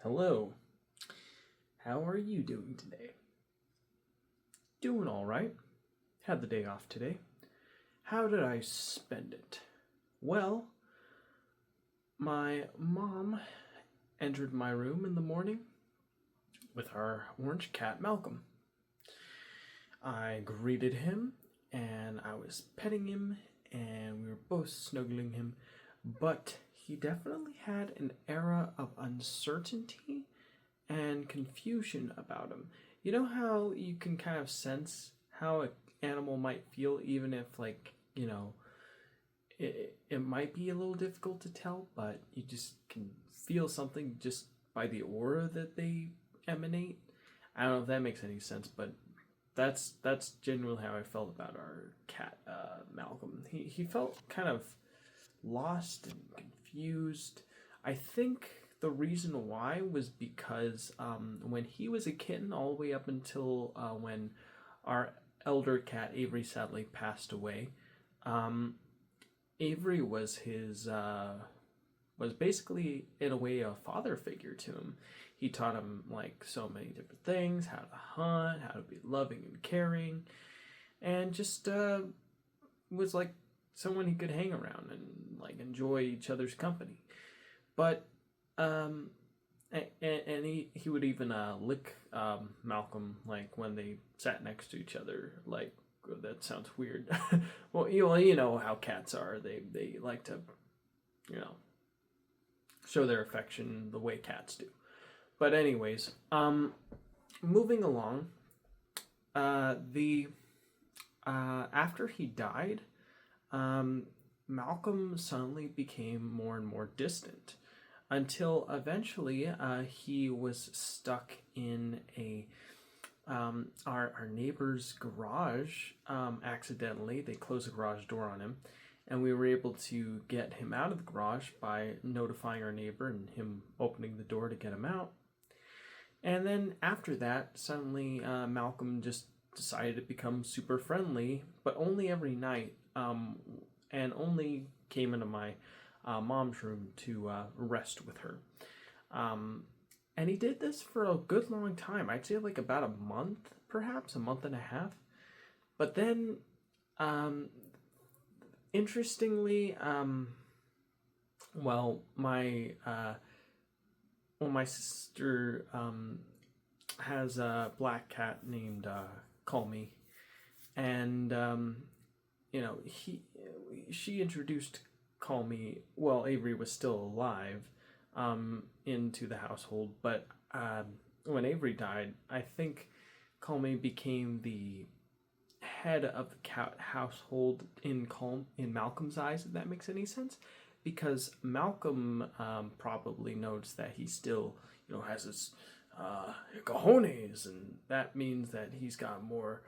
Hello. How are you doing today? Doing all right. Had the day off today. How did I spend it? Well, my mom entered my room in the morning with our orange cat Malcolm. I greeted him and I was petting him and we were both snuggling him, but he definitely had an aura of uncertainty and confusion about him. You know how you can kind of sense how an animal might feel, even if, it might be a little difficult to tell, but you just can feel something just by the aura that they emanate. I don't know if that makes any sense, but that's generally how I felt about our cat, Malcolm. He felt kind of lost and confused. I think the reason why was because when he was a kitten, all the way up until when our elder cat Avery sadly passed away, Avery was basically in a way a father figure to him. He taught him like so many different things: how to hunt, how to be loving and caring, and just was like someone he could hang around and like enjoy each other's company. But um, and he would even lick Malcolm like when they sat next to each other. Like, that sounds weird. Well, you know how cats are. They like to, you know, show their affection the way cats do. But anyways, moving along, the after he died, Malcolm suddenly became more and more distant until eventually he was stuck in a our neighbor's garage accidentally. They closed the garage door on him, and we were able to get him out of the garage by notifying our neighbor and him opening the door to get him out. And then after that, suddenly Malcolm just decided to become super friendly, but only every night, and only came into my mom's room to rest with her. And he did this for a good long time. I'd say like about a month, perhaps a month and a half. But then, interestingly, well, my sister has a black cat named Call Me, and she introduced Call Me. Well, Avery was still alive, into the household, but when Avery died, I think Call Me became the head of the cat household in Malcolm's eyes, if that makes any sense, because Malcolm probably notes that he still, has his cojones, and that means that he's got more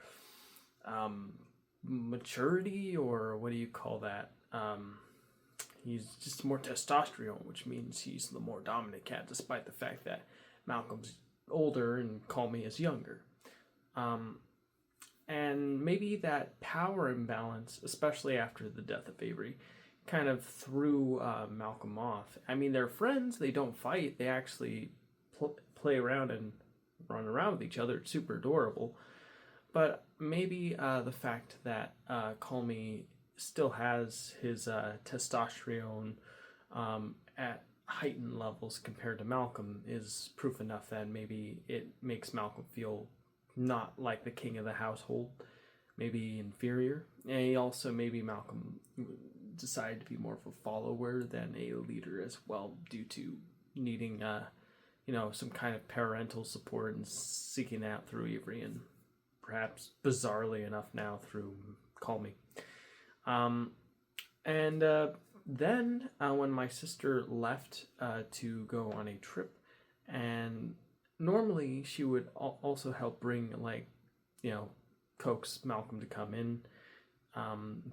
maturity, or what do you call that? He's just more testosterone, which means he's the more dominant cat, despite the fact that Malcolm's older and Call Me is younger. And maybe that power imbalance, especially after the death of Avery, kind of threw Malcolm off. I mean, they're friends, they don't fight, they actually play around and run around with each other. It's super adorable. But maybe the fact that Call Me still has his testosterone at heightened levels compared to Malcolm is proof enough that maybe it makes Malcolm feel not like the king of the household, maybe inferior. And maybe Malcolm decided to be more of a follower than a leader as well, due to needing some kind of parental support and seeking that through Avery, and perhaps bizarrely enough now through Call Me. And then when my sister left to go on a trip, and normally she would also help bring, coax Malcolm to come in,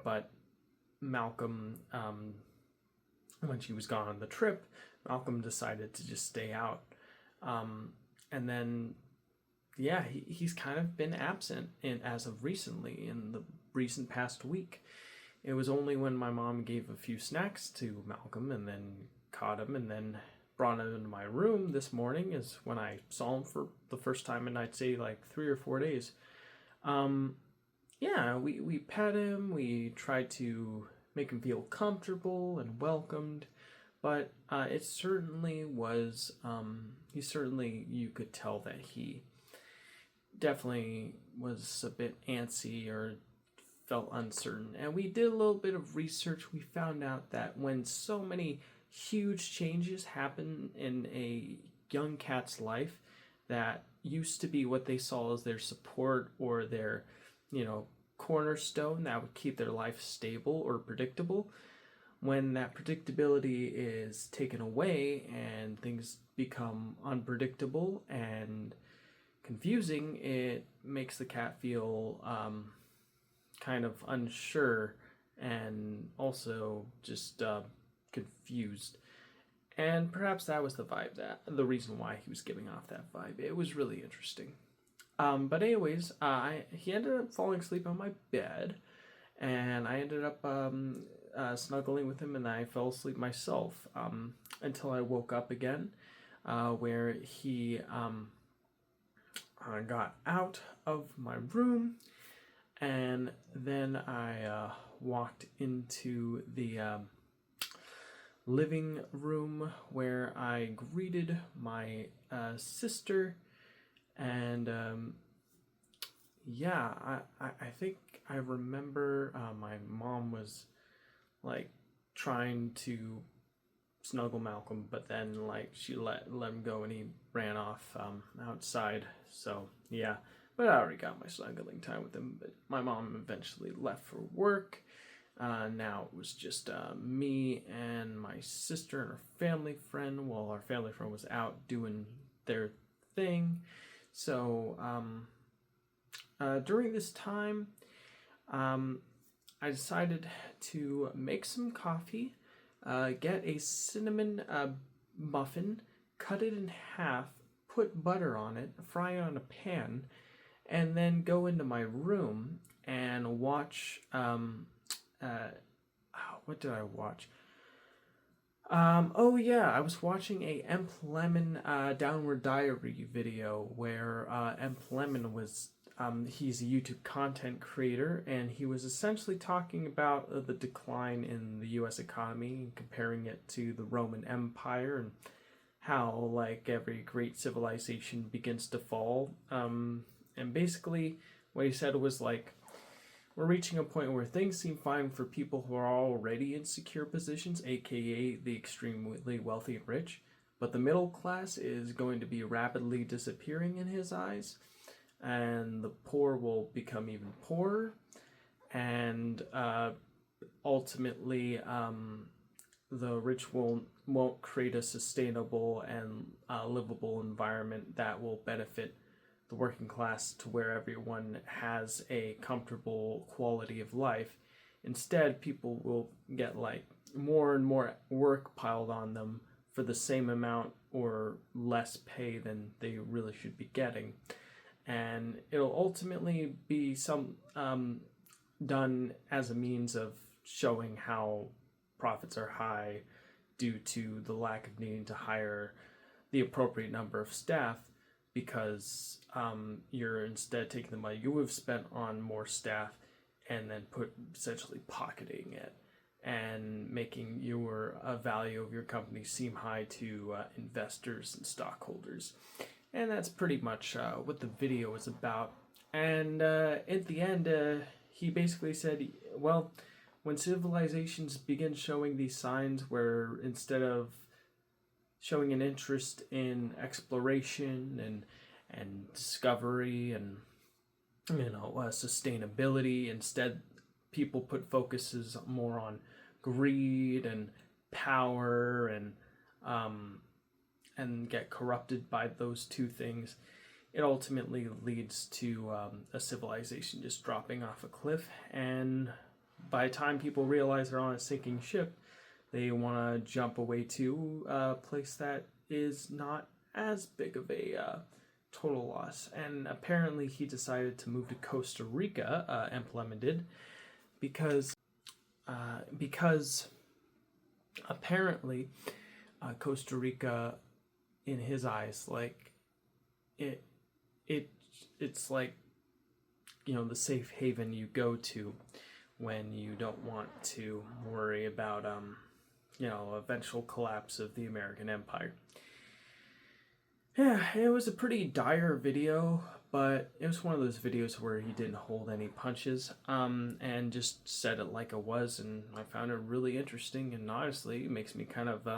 but Malcolm, when she was gone on the trip, Malcolm decided to just stay out, and then he's kind of been absent as of recently, in the recent past week. It was only when my mom gave a few snacks to Malcolm and then caught him, and then brought him into my room this morning is when I saw him for the first time in, I'd say, like 3 or 4 days. Yeah, we pet him, we tried to make him feel comfortable and welcomed, but it certainly was, you could tell that he definitely was a bit antsy or felt uncertain. And we did a little bit of research. We found out that when so many huge changes happen in a young cat's life that used to be what they saw as their support or their, cornerstone that would keep their life stable or predictable, when that predictability is taken away and things become unpredictable and confusing, it makes the cat feel kind of unsure and also just confused. And perhaps that was the reason why he was giving off that vibe. It was really interesting. But anyways, he ended up falling asleep on my bed, and I ended up snuggling with him, and I fell asleep myself until I woke up again, where he got out of my room, and then I walked into the living room where I greeted my sister. And I think I remember my mom was like trying to snuggle Malcolm, but then like she let him go and he ran off outside. So yeah, but I already got my snuggling time with him. But my mom eventually left for work. Now it was just me and my sister and her family friend. Well, our family friend was out doing their thing. So during this time, I decided to make some coffee, get a cinnamon muffin, cut it in half, put butter on it, fry it on a pan, and then go into my room and watch, what did I watch? I was watching a Emp Lemon Downward Diary video where Emp Lemon was, he's a YouTube content creator, and he was essentially talking about the decline in the U.S. economy and comparing it to the Roman Empire and how, like, every great civilization begins to fall. And basically what he said was, like, we're reaching a point where things seem fine for people who are already in secure positions, aka the extremely wealthy and rich, but the middle class is going to be rapidly disappearing in his eyes, and the poor will become even poorer, and ultimately the rich won't create a sustainable and livable environment that will benefit the working class to where everyone has a comfortable quality of life. Instead, people will get like more and more work piled on them for the same amount or less pay than they really should be getting. And it'll ultimately be done as a means of showing how profits are high due to the lack of needing to hire the appropriate number of staff, because you're instead taking the money you would have spent on more staff and then essentially pocketing it and making your value of your company seem high to investors and stockholders. And that's pretty much what the video is about. And at the end, he basically said, well, when civilizations begin showing these signs where instead of showing an interest in exploration and discovery and sustainability, instead people put focuses more on greed and power and get corrupted by those two things, it ultimately leads to a civilization just dropping off a cliff. And by the time people realize they're on a sinking ship, they want to jump away to a place that is not as big of a total loss. And apparently he decided to move to Costa Rica, Emp Lemon did, because apparently Costa Rica, in his eyes, like it it it's like, you know, the safe haven you go to when you don't want to worry about you know, eventual collapse of the American empire. Yeah, it was a pretty dire video, but it was one of those videos where he didn't hold any punches, and just said it like it was, and I found it really interesting, and honestly, it makes me kind of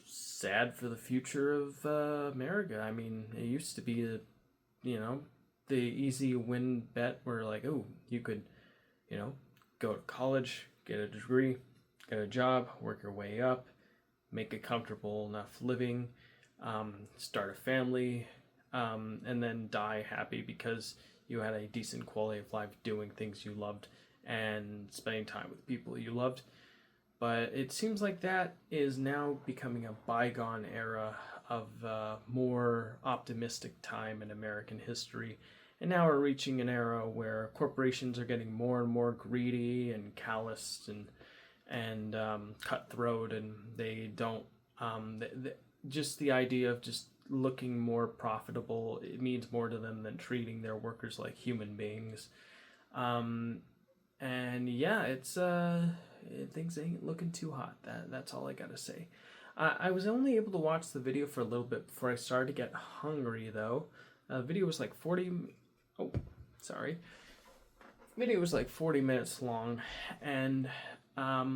sad for the future of America. I mean, it used to be a, you know, the easy win bet where like, oh, you could, you know, go to college, get a degree, get a job, work your way up, make a comfortable enough living, start a family, and then die happy because you had a decent quality of life doing things you loved and spending time with people you loved. But it seems like that is now becoming a bygone era of more optimistic time in American history. And now we're reaching an era where corporations are getting more and more greedy and calloused and cutthroat, and they don't just the idea of just looking more profitable, it means more to them than treating their workers like human beings. And yeah, it's things ain't looking too hot. That's all I gotta say. I was only able to watch the video for a little bit before I started to get hungry, though. The video was like 40. Oh, sorry. Video was like 40 minutes long, and I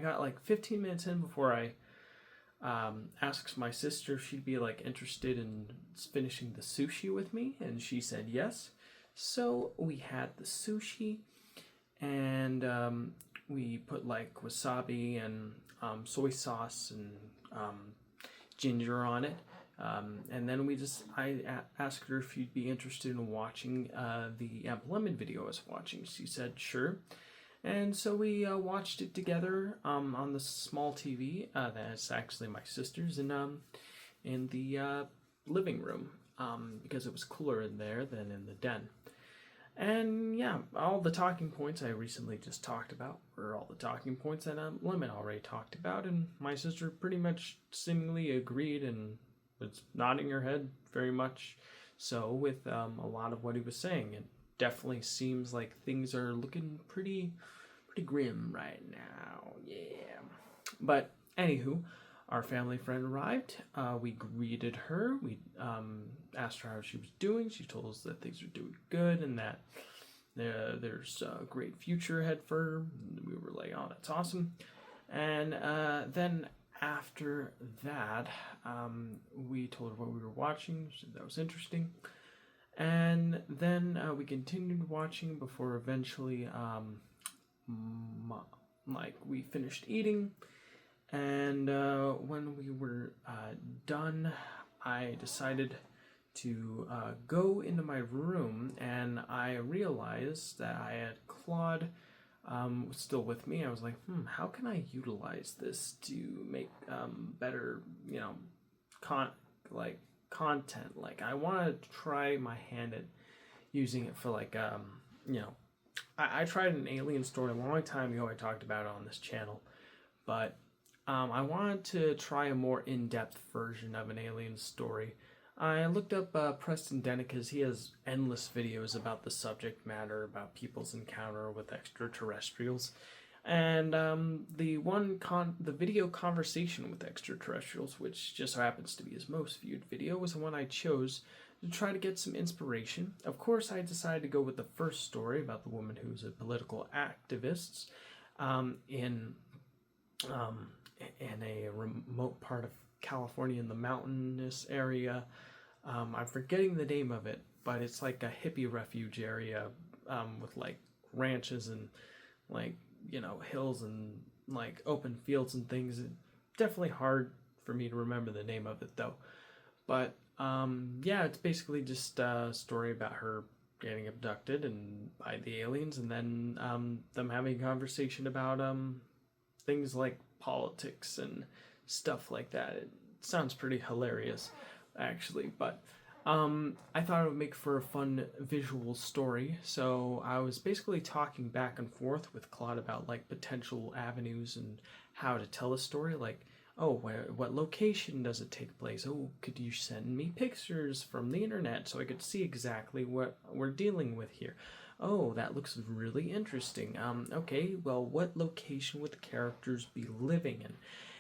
got like 15 minutes in before I asked my sister if she'd be like interested in finishing the sushi with me, and she said yes. So we had the sushi, and we put like wasabi and soy sauce and ginger on it. And then I asked her if she'd be interested in watching the Emp Lemon video I was watching. She said sure. And so we watched it together on the small TV. That's actually my sister's in the living room because it was cooler in there than in the den. And yeah, all the talking points I recently just talked about were all the talking points that Lemon already talked about, and my sister pretty much seemingly agreed and was nodding her head very much so with a lot of what he was saying. It definitely seems like things are looking pretty grim right now. Yeah. But anywho, our family friend arrived. We greeted her. We asked her how she was doing. She told us that things are doing good and that there's a great future ahead for her. We were like, oh, that's awesome. And then after that, we told her what we were watching. She said that was interesting. And then we continued watching before eventually, we finished eating. And when we were done, I decided to go into my room, and I realized that I had Claude still with me. I was like, how can I utilize this to make better, content? Like, I want to try my hand at using it for I tried an alien story a long time ago. I talked about it on this channel, but I wanted to try a more in-depth version of an alien story. I looked up Preston Denica's. He has endless videos about the subject matter, about people's encounter with extraterrestrials. And the video Conversation with Extraterrestrials, which just so happens to be his most viewed video, was the one I chose to try to get some inspiration. Of course, I decided to go with the first story about the woman who's a political activist in a remote part of California in the mountainous area. I'm forgetting the name of it, but it's like a hippie refuge area with like ranches and hills and like open fields and things. It's definitely hard for me to remember the name of it though. But it's basically just a story about her getting abducted and by the aliens, and then them having a conversation about things like politics and stuff like that. It sounds pretty hilarious, actually, but I thought it would make for a fun visual story. So I was basically talking back and forth with Claude about like potential avenues and how to tell a story, like, oh, what location does it take place? Oh, could you send me pictures from the internet so I could see exactly what we're dealing with here? Oh, that looks really interesting. Okay, well, what location would the characters be living in?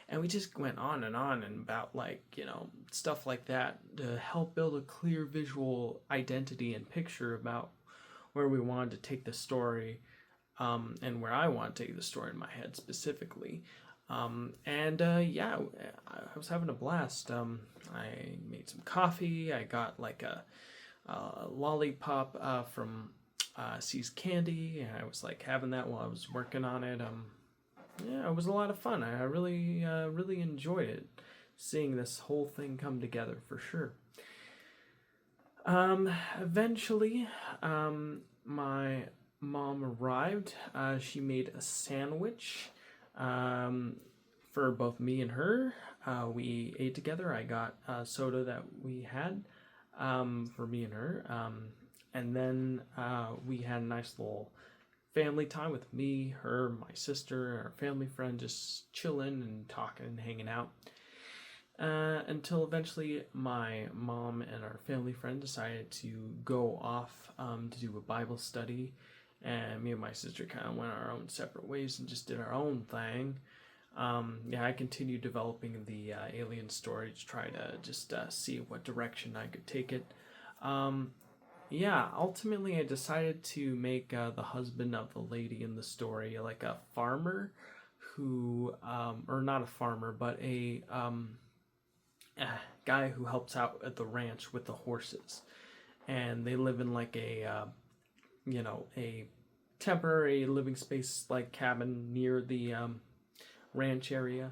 And we just went on and about, like, stuff like that to help build a clear visual identity and picture about where we wanted to take the story, and where I want to take the story in my head specifically. Yeah, I was having a blast. I made some coffee. I got like a lollipop from C's Candy, and I was like having that while I was working on it. Yeah, it was a lot of fun. I really enjoyed it, seeing this whole thing come together for sure. Eventually, my mom arrived. She made a sandwich for both me and her. We ate together. I got soda that we had for me and her. And then we had a nice little family time with me, her, my sister, our family friend, just chilling and talking and hanging out. Until eventually my mom and our family friend decided to go off to do a Bible study, and me and my sister kind of went our own separate ways and just did our own thing. Yeah, I continued developing the alien story to try to just see what direction I could take it. Yeah, ultimately I decided to make the husband of the lady in the story like a farmer who, or not a farmer, but a guy who helps out at the ranch with the horses. And they live in like a temporary living space like cabin near the ranch area.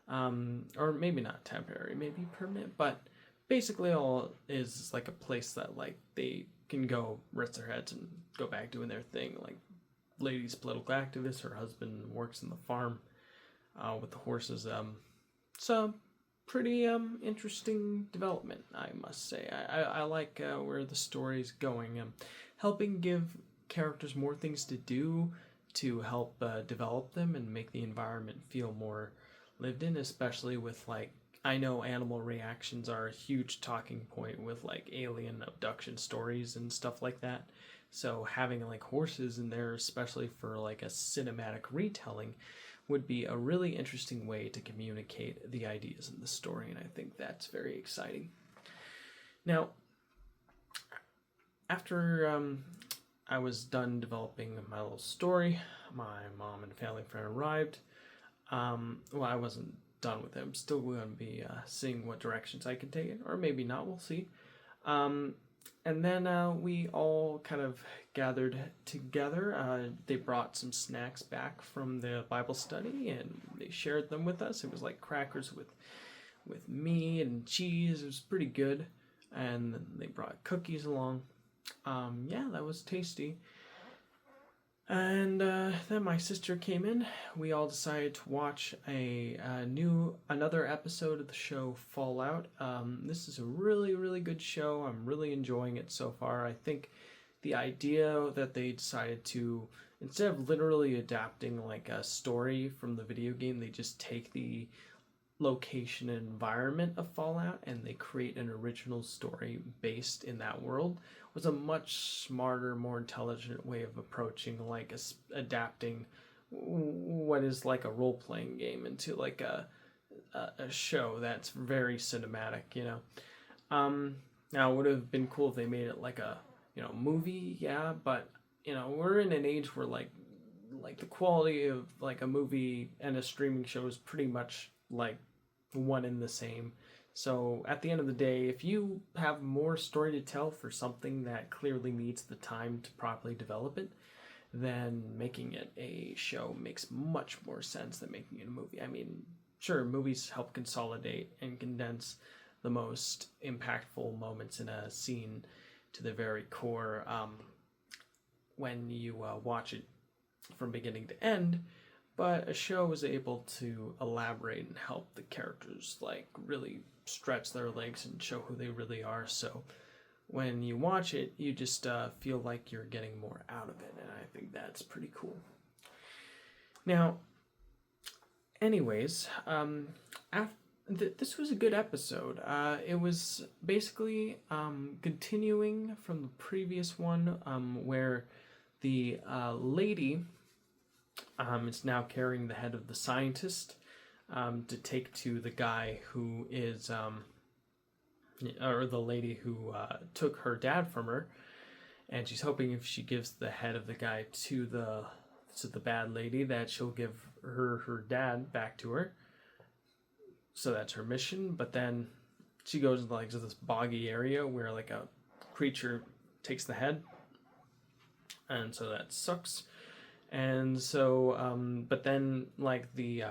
Or maybe not temporary, maybe permanent, but basically all is like a place that like they can go rest their heads and go back doing their thing. Like, lady's political activist, her husband works in the farm with the horses. So pretty interesting development, I must say. I like where the story's going. Helping give characters more things to do to help develop them and make the environment feel more lived in, especially with like, I know animal reactions are a huge talking point with like alien abduction stories and stuff like that. So having like horses in there, especially for like a cinematic retelling, would be a really interesting way to communicate the ideas in the story, and I think that's very exciting. Now, after I was done developing my little story, my mom and family friend arrived. Well, I wasn't done with it. I'm still going to be seeing what directions I can take it, or maybe not. We'll see. And then we all kind of gathered together. They brought some snacks back from the Bible study, and they shared them with us. It was like crackers with meat and cheese. It was pretty good. And then they brought cookies along. Yeah, that was tasty. And then my sister came in. We all decided to watch another episode of the show Fallout. This is a really, really good show. I'm really enjoying it so far. I think the idea that they decided to, instead of literally adapting like a story from the video game, they just take the location and environment of Fallout and they create an original story based in that world, was a much smarter, more intelligent way of approaching like adapting what is like a role-playing game into like a show that's very cinematic. Now it would have been cool if they made it like a movie, yeah, but we're in an age where like the quality of like a movie and a streaming show is pretty much like one and the same. So at the end of the day, if you have more story to tell for something that clearly needs the time to properly develop it, then making it a show makes much more sense than making it a movie. I mean, sure, movies help consolidate and condense the most impactful moments in a scene to the very core when you watch it from beginning to end. But a show is able to elaborate and help the characters like really stretch their legs and show who they really are. So when you watch it, you just feel like you're getting more out of it, and I think that's pretty cool. Now, anyways, this was a good episode. It was basically continuing from the previous one, where the lady is now carrying the head of the scientist to take to the guy who is, or the lady who took her dad from her, and she's hoping if she gives the head of the guy to the bad lady that she'll give her dad back to her. So that's her mission. But then she goes like to this boggy area where like a creature takes the head, and so that sucks. And so, but then like the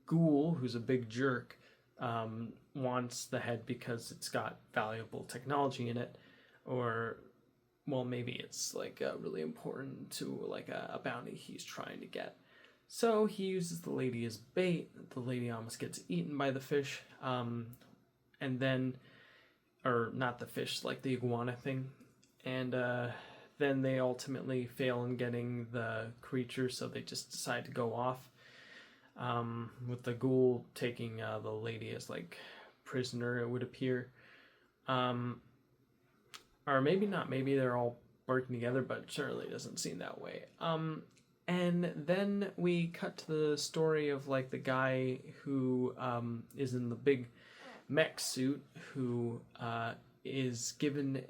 ghoul, who's a big jerk, wants the head because it's got valuable technology in it, or well, maybe it's like really important to like a bounty he's trying to get. So he uses the lady as bait. The lady almost gets eaten by the fish, and then, or not the fish, like the iguana thing, and then they ultimately fail in getting the creature, so they just decide to go off, with the ghoul taking the lady as like prisoner, it would appear, or maybe not. Maybe they're all working together, but certainly doesn't seem that way. And then we cut to the story of like the guy who is in the big mech suit, who is given,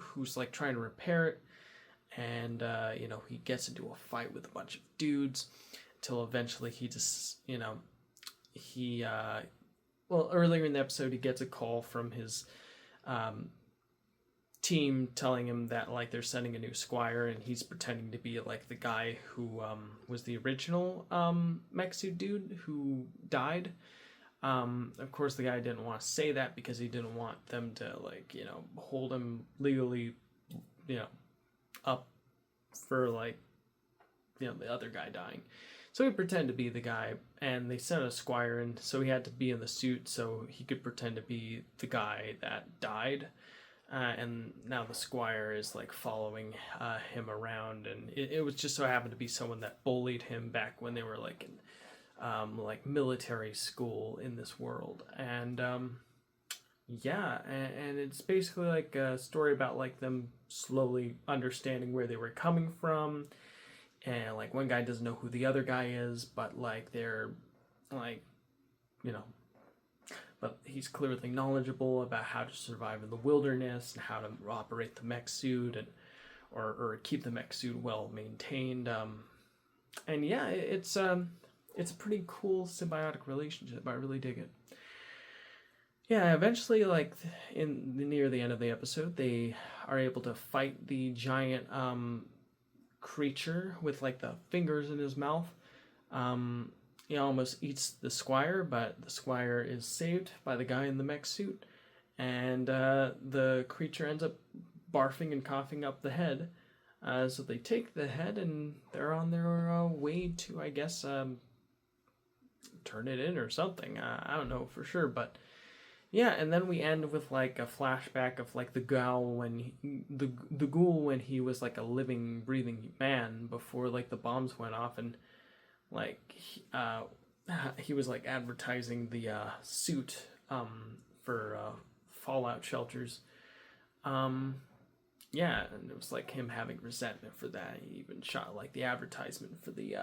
who's like trying to repair it, and he gets into a fight with a bunch of dudes until eventually he just earlier in the episode he gets a call from his team telling him that like they're sending a new squire, and he's pretending to be like the guy who was the original mech suit dude who died. Of course the guy didn't want to say that because he didn't want them to like hold him legally up for like the other guy dying. So he pretended to be the guy, and they sent a squire in, so he had to be in the suit so he could pretend to be the guy that died. And now the squire is like following him around, and it was just so happened to be someone that bullied him back when they were like in like military school in this world. And and it's basically like a story about like them slowly understanding where they were coming from, and like one guy doesn't know who the other guy is, but like they're like but he's clearly knowledgeable about how to survive in the wilderness and how to operate the mech suit and or keep the mech suit well maintained. And yeah, it's a pretty cool symbiotic relationship. I really dig it. Yeah, eventually, like near the end of the episode, they are able to fight the giant creature with like the fingers in his mouth. He almost eats the squire, but the squire is saved by the guy in the mech suit, and the creature ends up barfing and coughing up the head. So they take the head, and they're on their way to, I guess, turn it in or something. I don't know for sure, but yeah. And then we end with like a flashback of like the ghoul the ghoul when he was like a living, breathing man before like the bombs went off, and like he was like advertising the suit for fallout shelters. Yeah, and it was like him having resentment for that. He even shot like the advertisement for the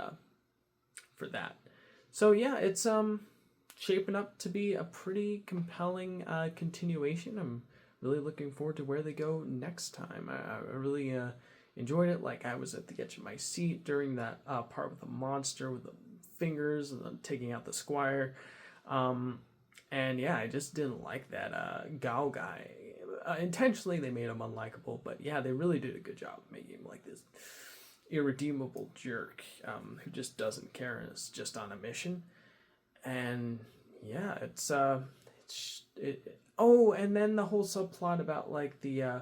for that. So yeah, it's shaping up to be a pretty compelling continuation. I'm really looking forward to where they go next time. I really enjoyed it. Like I was at the edge of my seat during that part with the monster with the fingers and then taking out the squire. And yeah, I just didn't like that Gao guy. Intentionally they made him unlikable, but yeah, they really did a good job making him like this irredeemable jerk who just doesn't care and is just on a mission. And yeah, oh, and then the whole subplot about like the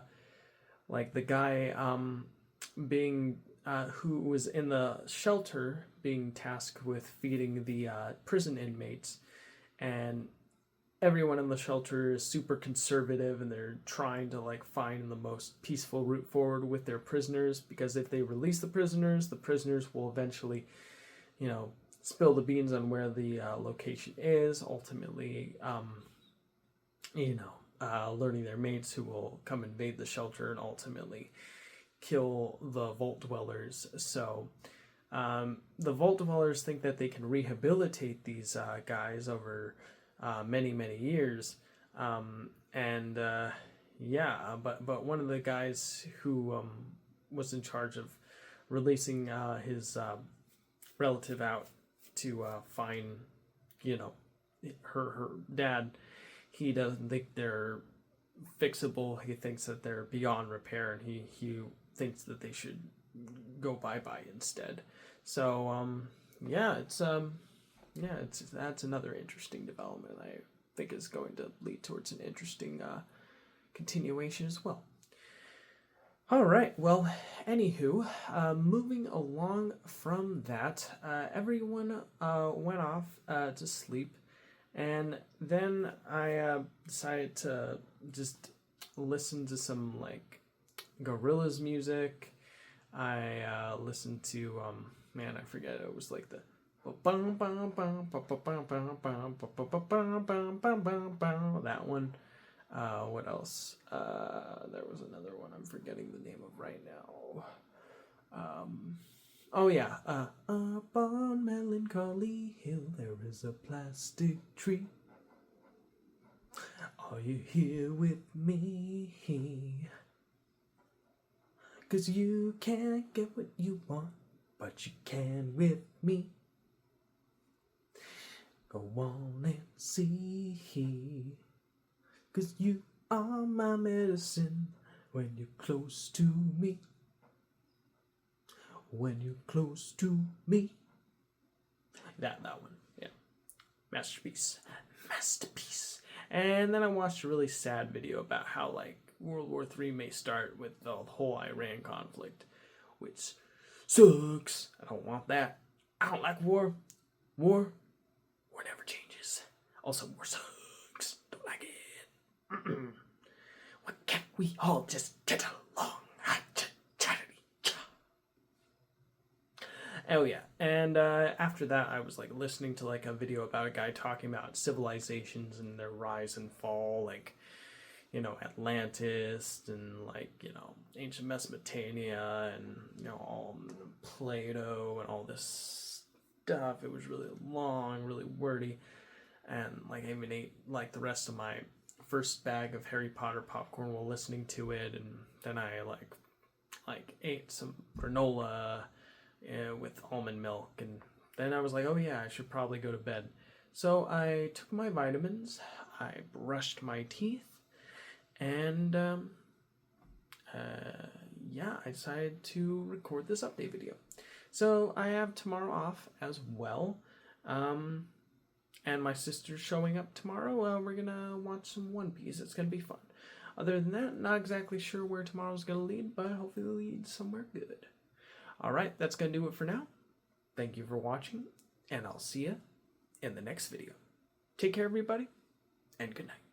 guy being who was in the shelter being tasked with feeding the prison inmates, and everyone in the shelter is super conservative and they're trying to like find the most peaceful route forward with their prisoners, because if they release the prisoners will eventually spill the beans on where the location is. Ultimately, learning their mates who will come invade the shelter and ultimately kill the Vault Dwellers. So the Vault Dwellers think that they can rehabilitate these guys over many, many years. But one of the guys who was in charge of releasing his relative out to find, her dad, he doesn't think they're fixable. He thinks that they're beyond repair, and he thinks that they should go bye-bye instead. So that's another interesting development I think is going to lead towards an interesting continuation as well. All right, well, anywho, moving along from that, everyone went off to sleep, and then I decided to just listen to some, like, Gorillaz music. I listened to, I forget, it was like the that one. What else? There was another one I'm forgetting the name of right now. Up on Melancholy Hill there is a plastic tree. Are you here with me? 'Cause you can't get what you want, but you can with me. Go on and see. 'Cause you are my medicine when you're close to me. When you're close to me. That one, yeah. Masterpiece. And then I watched a really sad video about how, like, World War III may start with the whole Iran conflict, which sucks. I don't want that. I don't like war. War never changes. Also, war sucks. Don't like it. Why can't we all just get along? Oh yeah, and after that I was like listening to like a video about a guy talking about civilizations and their rise and fall, like, Atlantis and, like, ancient Mesopotamia and, all Plato and all this stuff. It was really long, really wordy, and like I even ate like the rest of my first bag of Harry Potter popcorn while listening to it, and then I like ate some granola with almond milk, and then I was like, oh yeah, I should probably go to bed. So I took my vitamins, I brushed my teeth, and I decided to record this update video. So I have tomorrow off as well, and my sister's showing up tomorrow. We're gonna watch some One Piece. It's gonna be fun. Other than that, not exactly sure where tomorrow's gonna lead, but hopefully it'll lead somewhere good. Alright, that's going to do it for now. Thank you for watching, and I'll see you in the next video. Take care, everybody, and good night.